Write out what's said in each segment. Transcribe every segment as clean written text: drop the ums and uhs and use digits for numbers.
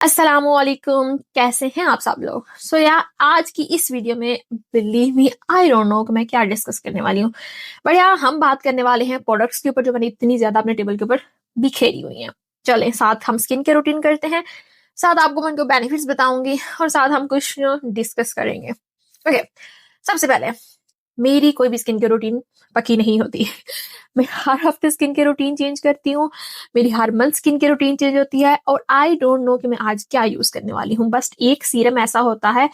अस्सलामुअलैकुम, कैसे हैं आप सब लोग। आज की इस वीडियो में believe me I don't know कि मैं क्या डिस्कस करने वाली हूँ। बट यार हम बात करने वाले हैं प्रोडक्ट्स के ऊपर जो मैंने इतनी ज्यादा अपने टेबल के ऊपर बिखेरी हुई हैं। चलें, साथ हम स्किन के रूटीन करते हैं, साथ आपको मैं उनके बेनिफिट्स बताऊंगी और साथ हम कुछ डिस्कस करेंगे। ओके, सबसे पहले मेरी कोई भी स्किन केयर रूटीन पक्की नहीं होती। मैं हर हफ्ते स्किन केयर रूटीन चेंज करती हूँ, मेरी हर month skin care routine change होती है और आई डोंट नो कि मैं आज क्या यूज करने वाली हूँ। बस एक सीरम ऐसा होता है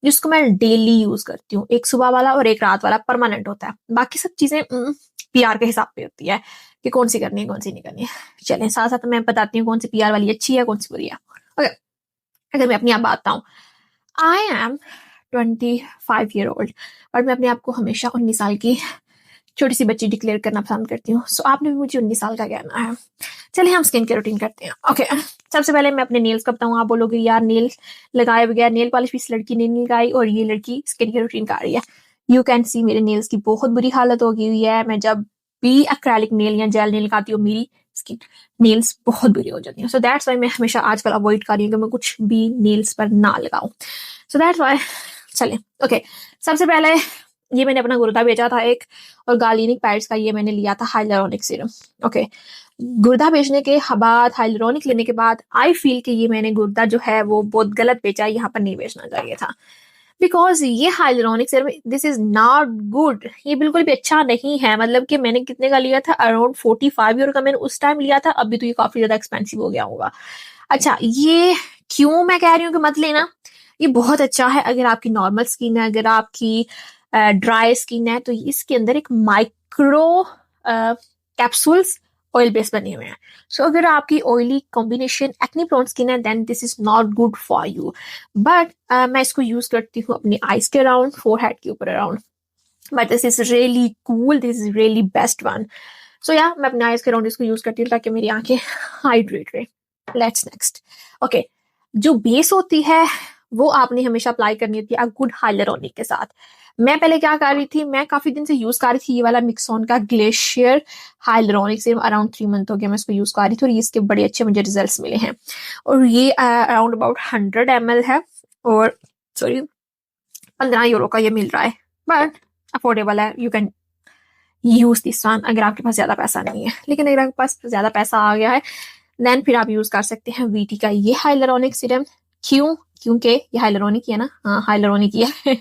जिसको मैं डेली यूज करती हूँ, एक सुबह वाला और एक रात वाला परमानेंट होता है। बाकी सब चीजें पीआर के हिसाब पे होती है कि कौन सी करनी है कौन सी नहीं करनी है। चलें, साथ साथ मैं बताती हूँ कौन सी पीआर वाली अच्छी है कौन सी बुरी है। ओके, अगर मैं अपनी आप बात बताऊँ, आई एम 25 ईयर ओल्ड, और मैं अपने आप को हमेशा 19 साल की छोटी सी बच्ची डिक्लेयर करना पसंद करती हूँ। सो आपने भी मुझे 19 साल का कहना है। चलिए हम स्किन केयर रूटीन करते हैं। ओके, सबसे पहले मैं अपने नेल्स का बताऊँ। आप बोलोगे यार नेल लगाए बगैर नेल पॉलिश भी इस लड़की ने नहीं लगाई और ये लड़की स्किन केयर रूटीन कर रही है। यू कैन सी मेरे नेल्स की बहुत बुरी हालत हो गई हुई है। मैं जब भी एक्रेलिक नेल या जेल नेल लगाती हूँ मेरी स्किन नेल्स बहुत बुरी हो जाती है। सो दैट्स वाई मैं हमेशा आजकल अवॉइड कर रही हूँ कि मैं कुछ भी नेल्स पर ना लगाऊं। So that's why. चले, ओके, सबसे पहले ये मैंने अपना गुर्दा बेचा था एक, और गार्लिनिक पैड्स का ये मैंने लिया था हाइलुरोनिक सीरम। ओके, गुर्दा बेचने के बाद हाइलुरोनिक लेने के बाद आई फील कि ये मैंने गुर्दा जो है वो बहुत गलत बेचा, यहाँ पर नहीं बेचना चाहिए था। बिकॉज ये hyaluronic serum this is not good, ये बिल्कुल भी अच्छा नहीं है। मतलब कि मैंने कितने का लिया था, अराउंड 45 यूरो का मैंने उस टाइम लिया था। अभी तो ये काफी ज्यादा एक्सपेंसिव हो गया होगा। अच्छा, ये क्यों मैं कह रही हूँ कि मत लेना। ये बहुत अच्छा है अगर आपकी नॉर्मल स्किन है, अगर आपकी ड्राई स्किन है तो इसके अंदर एक माइक्रो कैप्सूल्स ऑयल बेस बने हुए हैं। सो अगर आपकी oily combination acne prone skin है then this is not good for you. But मैं इसको यूज करती हूँ अपनी आईज के अराउंड, फोरहेड के ऊपर around. But this is really cool, this is really best one. So या मैं अपने आईज के अराउंड इसको यूज करती हूँ ताकि मेरी आंखें हाइड्रेट रहे। Let's next. ओके, जो बेस होती है वो आपने हमेशा अप्लाई करनी होती है गुड हाइलुरोनिक के साथ। मैं पहले क्या कर रही थी, मैं काफी दिन से यूज कर रही थी ये वाला मिक्सॉन का glacier hyaluronic serum. Around 3 month हो गया मैं इसको यूज कर रही थी और इसके बड़े अच्छे मुझे रिजल्ट्स मिले हैं। और ये अराउंड अबाउट 100 ml है और सॉरी 15 यूरो का ये मिल रहा है। बट अफोर्डेबल है, you can use this one अगर आपके पास ज्यादा पैसा नहीं है। लेकिन अगर आपके पास ज्यादा पैसा आ गया है देन फिर आप यूज कर सकते हैं वीटी का ये हाइलुरोनिक सीरम। क्यों? क्योंकि ये हाइलुरोनिक ही है ना, हाँ हाइलुरोनिक ही है।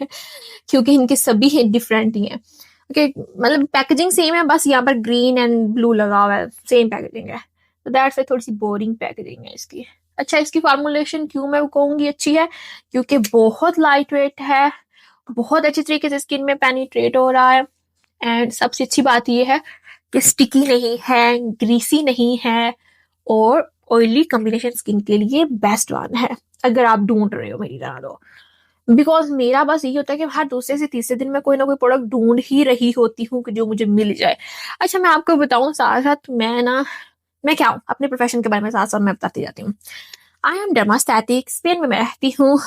क्योंकि इनके सभी डिफरेंट ही हैं। ओके, मतलब पैकेजिंग सेम है, बस यहाँ पर ग्रीन एंड ब्लू लगा हुआ है, सेम पैकेजिंग है। तो दैट्स थोड़ी सी बोरिंग पैकेजिंग है इसकी। अच्छा, इसकी फार्मूलेशन क्यों मैं कहूंगी अच्छी है, क्योंकि बहुत लाइट वेट है, बहुत अच्छी तरीके से स्किन में पेनिट्रेट हो रहा है। एंड सबसे अच्छी बात यह है कि स्टिकी नहीं है, ग्रीसी नहीं है, और ऑयली कॉम्बिनेशन स्किन के लिए बेस्ट वन है अगर आप ढूंढ रहे हो मेरी तरह। तो बिकॉज मेरा बस यही होता है कि हर दूसरे से तीसरे दिन में कोई ना कोई प्रोडक्ट ढूंढ ही रही होती हूँ कि जो मुझे मिल जाए। अच्छा, मैं आपको बताऊं साथ साथ मैं क्या हूँ अपने प्रोफेशन के बारे में साथ साथ मैं बताती जाती हूँ। आई एम डर्मास्टैटिक, स्पेन में मैं रहती हूँ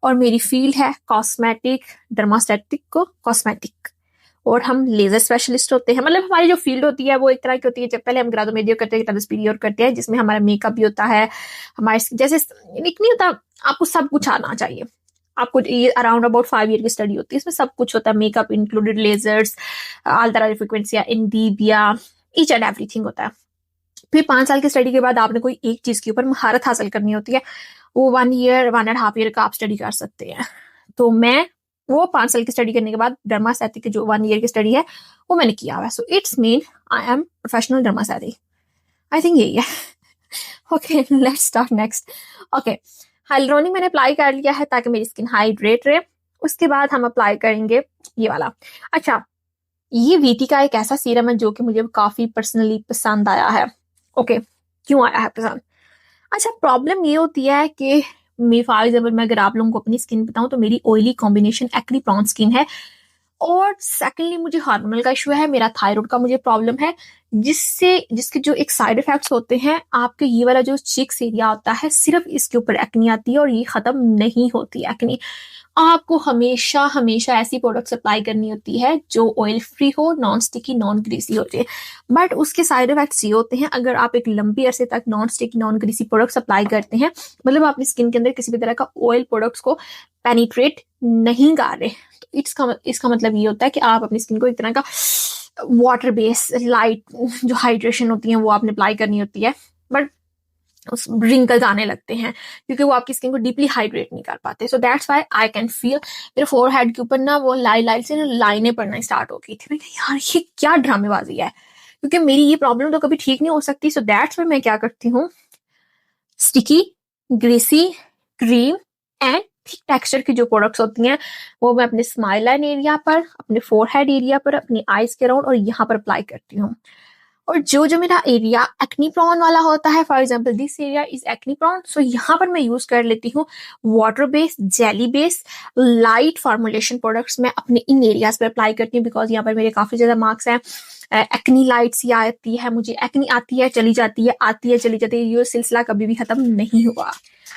और मेरी फील्ड है कॉस्मेटिक, डर्मास्टैटिक को कॉस्मेटिक। और हम लेजर स्पेशलिस्ट होते हैं। मतलब हमारी जो फील्ड होती है वो एक तरह की होती है, जब पहले हम ग्रादोमेडियो करते हैं तब स्पीरियर करते हैं, जिसमें हमारा मेकअप भी होता है, हमारे जैसे एक नहीं होता, आपको सब कुछ आना चाहिए। आपको ये अराउंड अबाउट 5 ईयर की स्टडी होती है, इसमें सब कुछ होता है, मेकअप इंक्लूडेड, लेजर्स, ऑल तरह फ्रिक्वेंसी, इंडीबिया, ईच एंड एवरीथिंग होता है। फिर 5 साल की स्टडी के बाद आपने कोई एक चीज के ऊपर महारत हासिल करनी होती है, वो 1 ईयर 1.5 ईयर का आप स्टडी कर सकते हैं। तो मैं वो 5 साल की स्टडी करने के बाद डर्मास्थेटिक की जो 1 ईयर की स्टडी है वो मैंने किया हुआ है। So it's mean I am professional dermaesthetic. I think यही है। Okay, let's start next. Okay, hyaluronic मैंने अप्लाई कर लिया है ताकि मेरी स्किन हाइड्रेट रहे। उसके बाद हम अप्लाई करेंगे ये वाला। अच्छा, ये वीटी का एक ऐसा सीरम है जो कि मुझे काफी पर्सनली पसंद आया है। ओके, क्यों आया है पसंद? अच्छा, प्रॉब्लम ये होती है कि फॉर एग्जाम्पल मैं अगर आप लोगों को अपनी स्किन बताऊं तो मेरी oily combination acne prawn skin है और सेकेंडली मुझे हार्मोनल का इशू है, मेरा थायराइड का मुझे प्रॉब्लम है, जिसके जो एक साइड इफेक्ट्स होते हैं, आपके ये वाला जो चिक्स एरिया होता है, सिर्फ इसके ऊपर एक्नी आती है और ये खत्म नहीं होती एक्नी। आपको हमेशा हमेशा ऐसी प्रोडक्ट अप्लाई करनी होती है जो ऑयल फ्री हो, नॉन स्टिकी, नॉन ग्रीसी हो जाए। बट उसके साइड इफेक्ट्स ये होते हैं, अगर आप एक लंबी अरसे तक non sticky, non greasy products apply करते हैं, मतलब अपनी स्किन के अंदर किसी भी तरह का ऑयल प्रोडक्ट्स को पेनिट्रेट नहीं कर रहे, तो इसका मतलब ये होता है कि आप अपनी स्किन को एक तरह का वाटर बेस लाइट जो हाइड्रेशन होती है वो आपने अप्लाई करनी होती है, बट उस रिंकल्स आने लगते हैं क्योंकि वो आपकी स्किन को डीपली हाइड्रेट नहीं कर पाते। So that's why I can feel मेरे फोरहेड के ऊपर ना वो लाइन से लाइनें पड़ना स्टार्ट हो गई थी। मैं यार ये क्या ड्रामेबाजी है, क्योंकि मेरी ये प्रॉब्लम तो कभी ठीक नहीं हो सकती। सो दैट्स व्हाई मैं क्या करती हूँ, sticky, greasy, cream and thick texture की जो प्रोडक्ट्स होती हैं वो मैं अपने स्माइल लाइन एरिया पर, अपने फोरहेड एरिया पर, अपनी आईज के अराउंड और यहाँ पर अप्लाई करती हूँ। और जो जो मेरा एरिया एक्नी प्रॉन वाला होता है, for example this area is acne prone, so यहाँ पर मैं यूज कर लेती हूँ water base, jelly base, light formulation products मैं अपने इन एरियाज पर अप्लाई करती हूँ, बिकॉज यहाँ पर मेरे काफी ज्यादा मार्क्स हैं। एक्नी लाइट्स ये आती है, मुझे एक्नी आती है चली जाती है, आती है चली जाती है, ये सिलसिला कभी भी खत्म नहीं हुआ।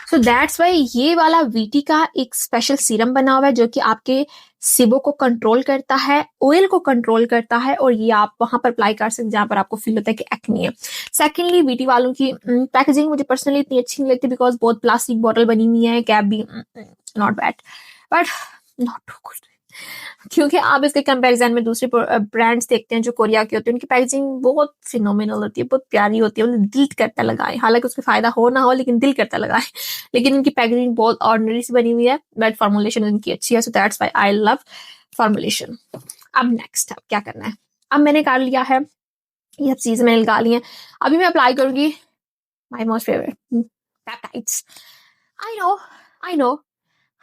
सो दैट्स वाई ये वाला वीटी का एक स्पेशल सीरम बना हुआ है जो कि आपके सिबो को कंट्रोल करता है, ऑयल को कंट्रोल करता है, और ये आप वहां पर अप्लाई कर सकते हैं जहां पर आपको फील होता है कि एक्नी है। सेकेंडली वीटी वालों की पैकेजिंग मुझे पर्सनली इतनी अच्छी नहीं लगती, बिकॉज बहुत प्लास्टिक बॉटल बनी हुई है, कैप भी not bad but not too good, क्योंकि आप इसके कंपैरिजन में दूसरे ब्रांड्स देखते हैं जो कोरिया के होते हैं, उनकी पैकेजिंग बहुत फिनोमिनल होती है, बहुत प्यारी होती है, मतलब दिल करता लगाए, हालांकि उसका फायदा हो ना हो लेकिन दिल करता लगाए। लेकिन इनकी पैकेजिंग बहुत ऑर्डिनरी सी बनी हुई है, बट फॉर्मुलेशन इनकी अच्छी है। So that's why I love formulation. अब नेक्स्ट अब क्या करना है, अब मैंने कर लिया है, ये सब चीजें मैंने लगा ली हैं, अभी मैं अप्लाई करूंगी माई most favourite peptides. I know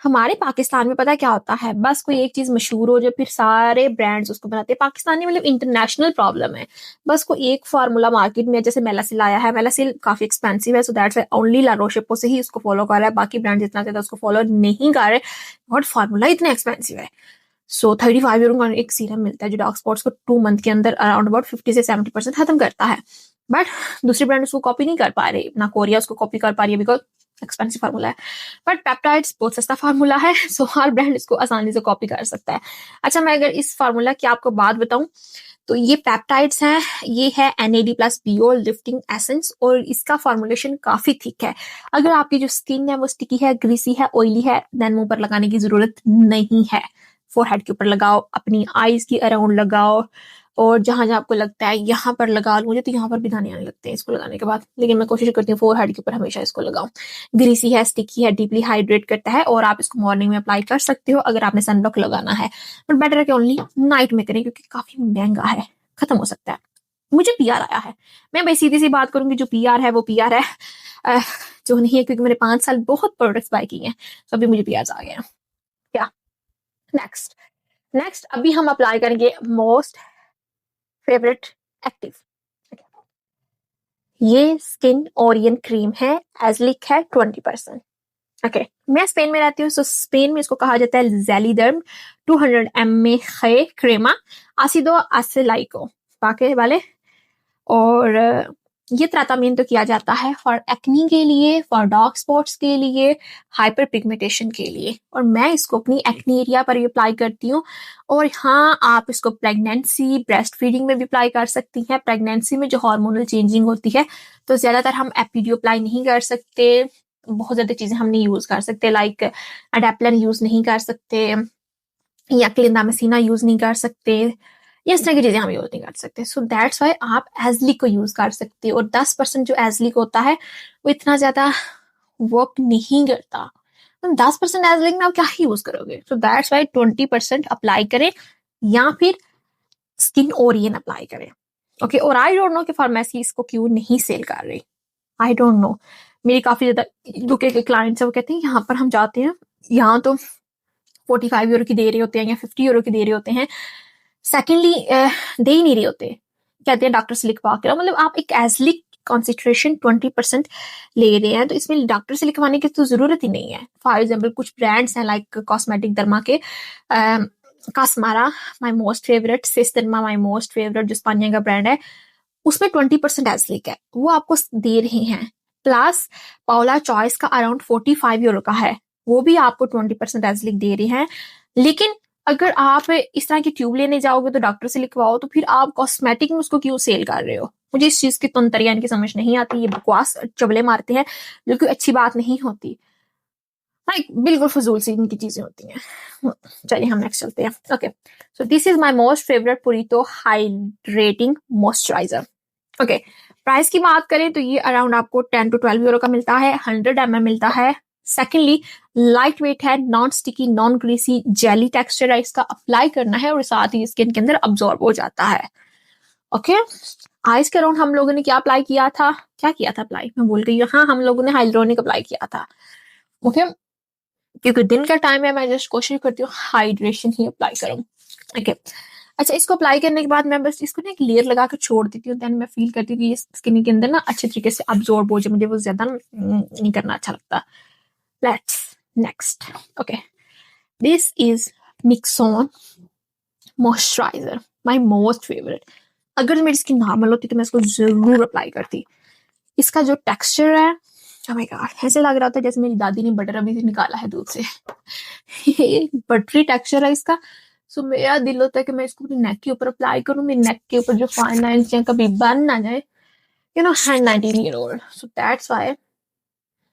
हमारे पाकिस्तान में पता क्या होता है, बस कोई एक चीज मशहूर हो जाए फिर सारे ब्रांड्स उसको बनाते हैं। पाकिस्तानी मतलब इंटरनेशनल प्रॉब्लम है, बस कोई एक फार्मूला मार्केट में, जैसे मेलासिल आया है, मेलासिल काफी एक्सपेंसिव है, सो दैट्स व्हाई ओनली ला रोशेपो से ही उसको फॉलो कर रहा है, बाकी ब्रांड इतना ज्यादा उसको फॉलो नहीं कर रहे, और फार्मूला इतना एक्सपेंसिव है। सो 35 यूरो का एक सीरम मिलता है जो डार्क स्पॉट्स को 2 मंथ के अंदर अराउंड अबाउट 50 से 70% खत्म करता है, बट दूसरी ब्रांड उसको कॉपी नहीं कर पा रहे, ना कोरिया उसको कॉपी कर पा रही है बिकॉज एक्सपेंसिव फार्मूला है, बट पेप्टाइड्स बहुत सस्ता फार्मूला है, सो हर ब्रांड इसको आसानी से कॉपी कर सकता है। अच्छा, मैं अगर इस फार्मूला की आपको बात बताऊं तो ये पेप्टाइड्स हैं, ये है NAD+ BO लिफ्टिंग एसेंस, और इसका फॉर्मुलेशन काफी थिक है। अगर आपकी जो स्किन है वो स्टिकी है, ग्रीसी है, ऑयली है, देन मुंह पर लगाने की जरूरत नहीं है, फोरहेड के ऊपर लगाओ, अपनी आईज के अराउंड लगाओ, और जहां जहां आपको लगता है यहाँ पर लगा लो, मुझे तो यहाँ पर भी दाने आने लगते हैं इसको लगाने के बाद, लेकिन मैं कोशिश करती हूँ फोरहेड के ऊपर हमेशा इसको लगाऊं। ग्रीसी है, स्टिकी है, डीपली हाइड्रेट करता है, और आप इसको मॉर्निंग में अप्लाई कर सकते हो अगर आपने सनब्लॉक लगाना है, बट बेटर है कि ओनली नाइट में करें क्योंकि काफी महंगा है, खत्म हो सकता है। मुझे PR आया है, मैं भाई सीधी सी बात करूंगी, जो PR है वो PR है, जो नहीं है, क्योंकि मैंने 5 साल बहुत प्रोडक्ट्स बाय किए हैं, तो अभी मुझे PRs आ गए हैं। क्या नेक्स्ट अभी हम अप्लाई करेंगे मोस्ट फेवरेट एक्टिव, ये स्किन ओरियन क्रीम है, एजलिक है 20%। ओके, मैं स्पेन में रहती हूँ, सो स्पेन में इसको कहा जाता है जेलीडर्म 200 mg क्रेमा आसिडो एसिलाइको पाके वाले, और ये ट्रीटमेंट तो किया जाता है फॉर एक्नी के लिए, फॉर डार्क स्पॉट्स के लिए, हाइपर पिगमेंटेशन के लिए, और मैं इसको अपनी एक्नी एरिया पर भी अप्लाई करती हूँ। और हाँ, आप इसको प्रेगनेंसी, ब्रेस्ट फीडिंग में भी अप्लाई कर सकती हैं। प्रेगनेंसी में जो हार्मोनल चेंजिंग होती है तो ज्यादातर हम एपीडियो अप्लाई नहीं कर सकते, बहुत ज्यादा चीजें हम नहीं यूज कर सकते, लाइक अडेप्लन यूज नहीं कर सकते, या क्लिंडामेसिना यूज नहीं कर सकते, इस तरह की चीजें हम यूज नहीं कर सकते। सो दैट्स वाई आप एजलिक को यूज कर सकते हो, और 10% जो एजलिक होता है वो इतना ज्यादा वर्क नहीं करता, तो 10% एजलिक में आप क्या ही यूज करोगे। सो दैट्स वाई 20% अप्लाई करें, या फिर स्किन ओरियन अप्लाई करें। ओके, और आई डोंट नो कि फार्मेसी इसको क्यों नहीं सेल कर रही, आई डोंट नो। मेरी काफी ज्यादा यूके के क्लाइंट्स है, वो कहते हैं यहाँ पर हम जाते हैं, यहाँ तो 45 यूरो की दे रहे होते हैं या 50 यूरो की दे रहे होते हैं, सेकेंडली दे ही नहीं रहे होते, कहते हैं डॉक्टर से लिखवा के, मतलब आप एक एजलिक कॉन्सेंट्रेशन 20% ले रहे हैं तो इसमें डॉक्टर से लिखवाने की तो जरूरत ही नहीं है। फॉर एग्जाम्पल कुछ ब्रांड्स हैं लाइक कॉस्मेटिक दर्मा के, Casmara my most favourite, Sesderma my most favourite जो स्पानिया का ब्रांड है, उसमें 20% एजलिक है, वो आपको दे रहे हैं। प्लस पाओला चॉइस का अराउंड 45 यूरो का है, वो भी आपको 20% एजलिक दे रहे हैं। लेकिन अगर आप इस तरह की ट्यूब लेने जाओगे तो डॉक्टर से लिखवाओ, तो फिर आप कॉस्मेटिक में उसको क्यों सेल कर रहे हो? मुझे इस चीज की तंत्रियां इनकी समझ नहीं आती, ये बकवास चबले मारते हैं जो कि अच्छी बात नहीं होती। बिल्कुल फजूल सी इनकी चीजें होती हैं। चलिए हम नेक्स्ट चलते हैं। Okay, so this is my most favourite Purito hydrating moisturiser. Okay, price की बात करें तो ये अराउंड आपको 10 to 12 यूरो का मिलता है, 100 ml मिलता है। सेकेंडली लाइट वेट है, non sticky, non greasy, jelly texture है, इसका अप्लाई करना है और साथ ही स्किन के अंदर अब्सॉर्ब हो जाता है। ओके, आइज के अराउंड हम लोगों ने क्या अप्लाई किया था, क्या किया था अप्लाई, मैं भूल गई हूँ। हाँ, हम लोगों ने हाइड्रोनिक अप्लाई किया था। ओके, क्योंकि दिन का टाइम है, मैं जस्ट कोशिश करती हूँ हाइड्रेशन ही अप्लाई करूँ। ओके, अच्छा, इसको अप्लाई करने के बाद मैं बस इसको ना एक लेयर लगा कर छोड़ देती हूँ। देन मैं फील करती हूँ कि ये स्किन के अंदर ना अच्छे तरीके से अब्सॉर्ब हो जाए। मुझे वो ज्यादा नहीं करना अच्छा लगता। Let's next. Okay, this is Mixsoon moisturiser, my most favourite. अगर मेरी स्किन नॉर्मल होती तो मैं इसको जरूर अप्लाई करती। इसका जो टेक्सचर है, oh my God, ऐसे लग रहा था जैसे मेरी दादी ने बटर अभी निकाला है दूध से। ये बटरी टेक्सचर है इसका। सो मेरा दिल होता है कि मैं इसको अपनी नेक के ऊपर अप्लाई करूं, मेरी नेक के ऊपर जो फाइन लाइंस हैं कभी बन ना जाए। You know, 19 year old, so that's why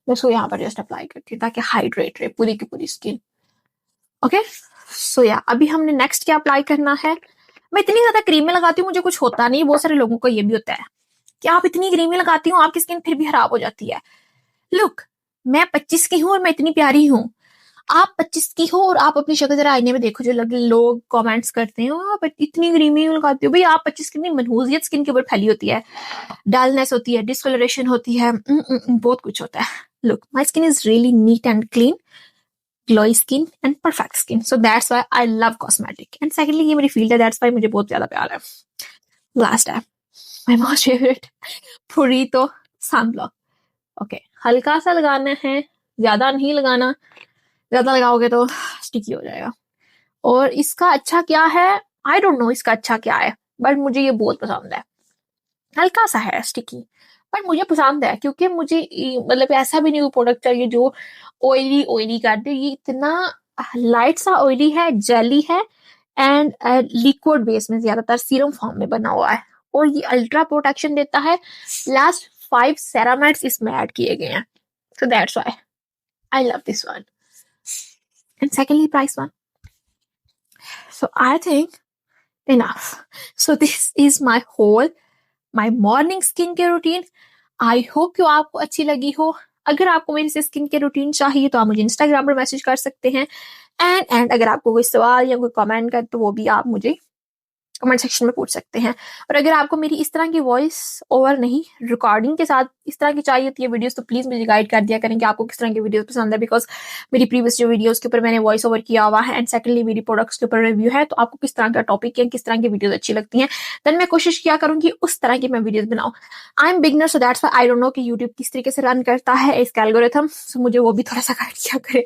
मैं इसको यहाँ पर जस्ट अप्लाई करती हूँ ताकि हाइड्रेट रहे पूरी की पूरी स्किन। ओके, सो या अभी हमने नेक्स्ट क्या अप्लाई करना है। मैं इतनी ज्यादा क्रीमें लगाती हूँ, मुझे कुछ होता नहीं। बहुत सारे लोगों को ये भी होता है कि आप इतनी क्रीमें लगाती हूँ, आपकी स्किन फिर भी खराब हो जाती है। लुक, मैं 25 की हूँ और मैं इतनी प्यारी हूँ। आप 25 की हो और आप अपनी शक्ल जरा आईने में देखो, जो लोग कमेंट्स करते हैं आप इतनी क्रीमी लगाती हो। भाई, आप 25 की नहीं, मनहूसियत स्किन के ऊपर फैली होती है, डलनेस होती है, डिस्कलरेशन होती है, बहुत कुछ होता है। Look, my skin is really neat and clean, glowy skin and perfect skin, so that's why I love cosmetic. And secondly ये मेरी फील्ड है, दैट्स व्हाई मुझे बहुत ज्यादा प्यार है। लास्ट है my most favourite Purito sunblock. Okay, हल्का सा लगाना है, ज्यादा नहीं लगाना, ज्यादा लगाओगे तो स्टिकी हो जाएगा। और इसका अच्छा क्या है, आई डोंट नो इसका अच्छा क्या है, बट मुझे ये बहुत पसंद है। हल्का सा है स्टिकी, पर मुझे पसंद है क्योंकि मुझे मतलब ऐसा भी नहीं, वो प्रोडक्ट चाहिए जो ऑयली ऑयली कर दे। ये इतना लाइट सा ऑयली है, जेली है एंड लिक्विड बेस में, ज्यादातर सीरम फॉर्म में बना हुआ है, और ये अल्ट्रा प्रोटेक्शन देता है। लास्ट 5 सेरामाइड्स इसमें ऐड किए गए हैं, so that's why I love this one. And secondly, price one. So I think enough. So this is my morning skincare routine. I hope कि आपको अच्छी लगी हो। अगर आपको मेरी से स्किन केयर रूटीन चाहिए तो आप मुझे इंस्टाग्राम पर मैसेज कर सकते हैं। एंड अगर आपको कोई सवाल या कोई कमेंट कर तो वो भी आप मुझे कमेंट सेक्शन में पूछ सकते हैं। और अगर आपको मेरी इस तरह की वॉइस ओवर नहीं, रिकॉर्डिंग के साथ इस तरह की चाहिए होती है वीडियोस, तो प्लीज मुझे गाइड कर दिया करें कि आपको किस तरह की वीडियोस पसंद है। बिकॉज मेरी प्रीवियस जो वीडियोस के ऊपर मैंने वॉइस ओवर किया हुआ है, एंड सेकंडली मेरी प्रोडक्ट्स के ऊपर रिव्यू है, तो आपको किस तरह का टॉपिक या किस तरह की वीडियोस अच्छी लगती हैं, देन मैं कोशिश किया करूंगी उस तरह की मैं वीडियोस बनाऊं। I am beginner, so that's why I don't know कि यूट्यूब किस तरीके से रन करता है इसका एल्गोरिथम, सो मुझे वो भी थोड़ा सा गाइड किया करे।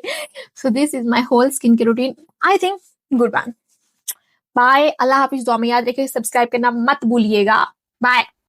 So this is my whole skin care routine, I think goodbye. Bye, अल्लाह हाफिज, दुआ में याद रखिए, सब्सक्राइब करना मत भूलिएगा। बाय।